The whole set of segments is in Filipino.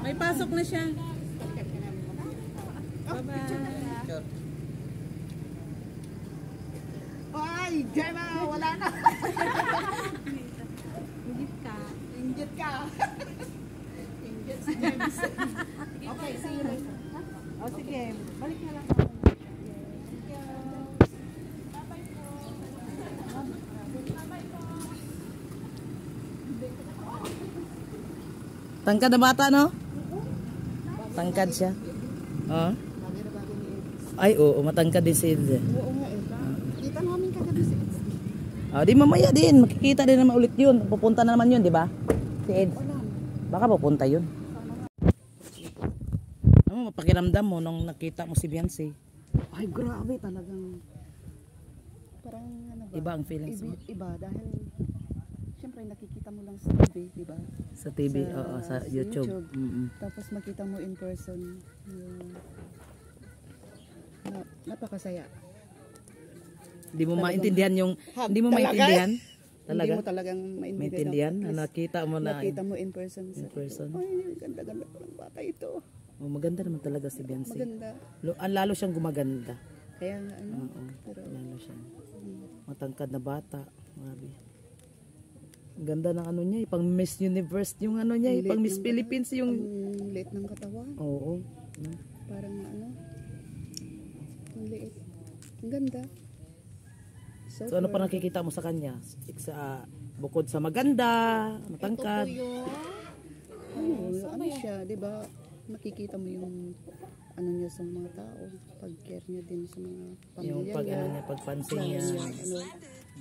May pasok na siya. Bye-bye. Ay, Gemma, wala na. Ingit ka. Inggit ka. Inggit si James. Okay, see you later. O sige, balik na lang ako. Tangkad na bata, no? Tangkad siya. Oh. Ay, oo, matangkad din si Ed. Oo nga eh. Kita namin kagabi si Ed. Ah, di mamaya din. Makikita din naman ulit yun. Pupunta na naman yun, di ba? Si Ed. Baka pupunta yun. Ano, mapakiramdam mo nung nakita mo si Beyonce? Ay, grabe talagang. Parang ano ba? Iba ang feelings mo? Iba dahil siyempre nakikita mo lang sa TV, di ba? Sa TV, oo, sa YouTube. Tapos makita mo in person yung napakasaya. Hindi mo maintindihan yung, hindi mo Talaga? maintindihan? Talaga? Hindi mo talagang Maintindihan? Nakita mo na nakita mo in person. in person? Ay, ganda-ganda pa ng bata ito. Oh, maganda naman talaga si Beyonce. Maganda. Lalo siyang gumaganda. Kaya nga ano. Oo, Pero, lalo siya. Matangkad na bata. Grabe. Ang ganda ng ano niya, pang Miss Universe yung ano niya, pang Miss Philippines yung... ang liit ng katawan. Oo. Parang ano. Ang liit. Ang ganda. So ano pa nakikita mo sa kanya? Bukod sa maganda, matangkad. Ano siya, di ba? Makikita mo yung ano niya sa mga tao, pag-care niya din sa mga pamilya Yung pag ano niya, pagpansin niya. Ano,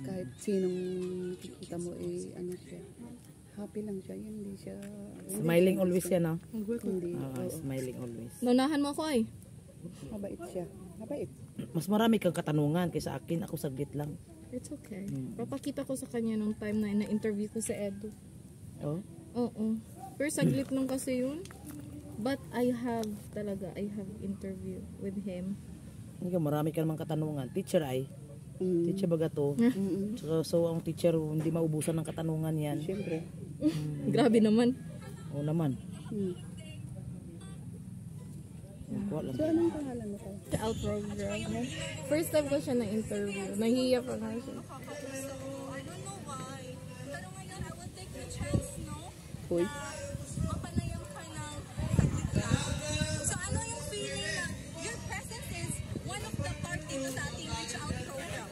kahit sinong nakikita mo ano siya. Happy lang siya, hindi siya Smiling always yan, no? hindi. Smiling always. Naunahan mo ako ay. Mabait siya. Mabait. Mas marami kang katanungan kaysa akin, ako saglit lang. It's okay. Papakita ko sa kanya nung time na na-interview ko sa Edu. Oh? Oo. Pero saglit lang kasi yun. But I have interview with him. Hindi ka, marami ka namang katanungan. Teacher ay. Teacher baga to. So ang teacher, hindi maubusan ng katanungan yan. Siyempre. Grabe naman. Oo naman. So, anong pangalan mo tayo? The Outro Girl. First time ko siya na-interview. Nahiya pa nga siya. Hoy. Mapanayang ka ng saglit lang. So ano yung feeling na your presence is one of the part dito sa ating Reach Out program?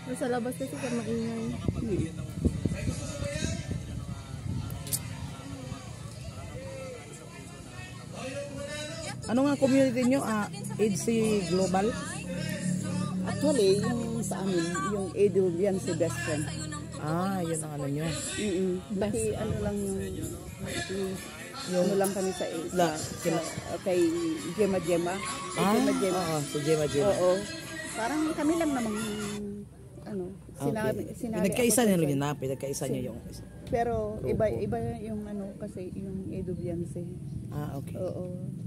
Nasa labas kasi ka maingay. Ano nga community nyo? AIDS Global? Actually, yung sa amin, yung Edu yan si best friend. Yun ang ano nyo. Baki ano lang yung ano lang kami sa kay Gemma. Gemma. Oo, si Gemma. Oo. Parang kami lang namang ano, sinabi Pinagkaisa niya lang yun na, pinagkaisa niya yung isa. Pero iba yung ano kasi yung Edu Beyonce. Okay. Oo.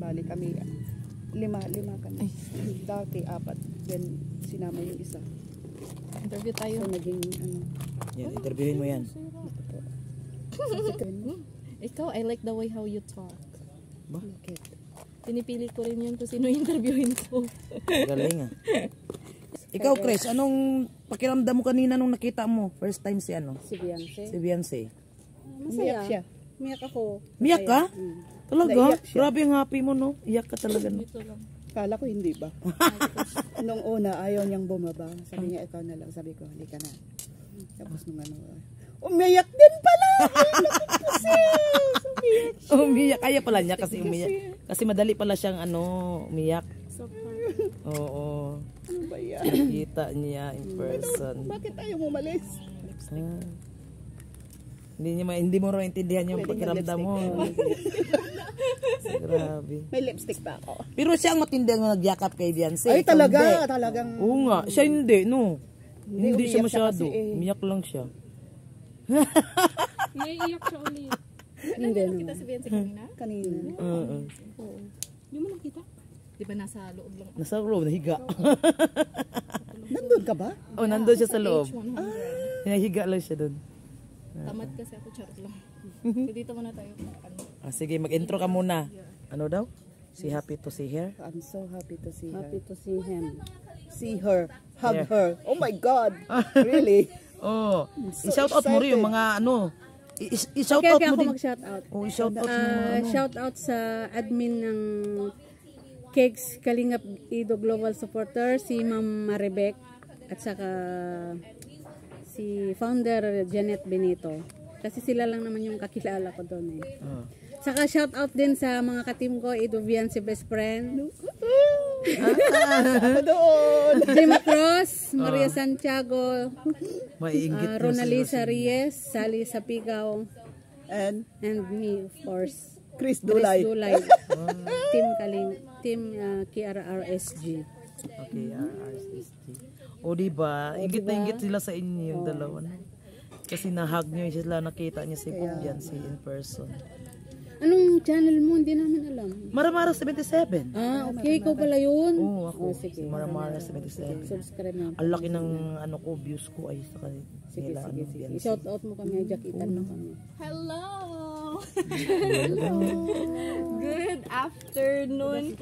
Bali kami lima kami. Dati 4. Then sinama yung isa. Interview tayo. So naging ano. Yan, interviewin mo yan. Ikaw, I like the way how you talk. Bakit? Pinipili ko rin yun kung sino interviewin ko. Galing Ikaw, Chris, anong pakiramdam mo kanina nung nakita mo? First time si ano? Si Beyonce. Si Beyonce. Umiyak siya. Umiyak ako. Miyak ka? Talaga? Naiyak siya. Grabe ang happy mo, no? Iyak ka talaga, no? Kala ko hindi ba? Nung una, ayaw niyang bumaba. Sabi niya, ikaw na lang. Sabi ko, halika na. Tapos nung ano, umiyak din pala! Umiyak. Kaya pala niya kasi umiyak. Kasi madali pala siyang umiyak. Oo. Ano ba yan? Kita niya in person. Bakit ayaw mo umalis? Hindi mo rin intindihan yung pakiramdam mo. Grabe. May lipstick pa ako. Pero siya ang matindi ang nagyakap kay Beyonce. Ay talaga, talagang. Oo nga, siya hindi, no. Hindi siya masyado. Siya Umiyak lang siya. Naiiyak siya ulit. Hindi naman. Kita si Beyonce kanina? Kanina. Oo. Hindi mo nakita? Di ba nasa loob lang? Nasa loob, nahiga. Nandun ka ba? Nandun siya sa loob. Nahiga lang siya doon. Tamad kasi ako, charot lang. So, dito muna tayo. Ano? Sige, mag-intro ka muna. Ano daw? Si happy to see her? I'm so happy to see her. Happy to see him. See her. Hug Yeah. her. Oh my God. Really? Oh, so i-shout out mo rin yung excited. mga ano. I-shout Okay, out okay mo ako din. mag-shout out. Oh, i-shout out mo ano. Shout out sa admin ng Cakes Kalingap Ido Global Supporter, si Ma'am Maribek, at saka si founder Janet Benito. Kasi sila lang naman yung kakilala ko doon eh. Oh. Saka shout out din sa mga katim ko, Idovian si best friend, Doon. Jim Cross, Maria Santiago, Maiinggit Ronalisa Reyes, Sally Sapigaw, And and me of course. Chris Chris Dulay. Dulay. Team KRRSG. Okay, RSSG. O diba, inggit na inggit sila sa inyo yung dalawa. No? Kasi na-hug nyo sila, nakita niya si Pubiansi in person. Anong channel mo? Hindi namin alam. Maramara 77. Okay, ikaw pala yun. Oo, ako. Sige. Si Maramara 77. Subscribe mo. Ang laki ng ano ko, views ko ay sa kanila. Sige. Pubiansi. I-shout out mo kami, Jackitan mo kami. Hello! Good afternoon.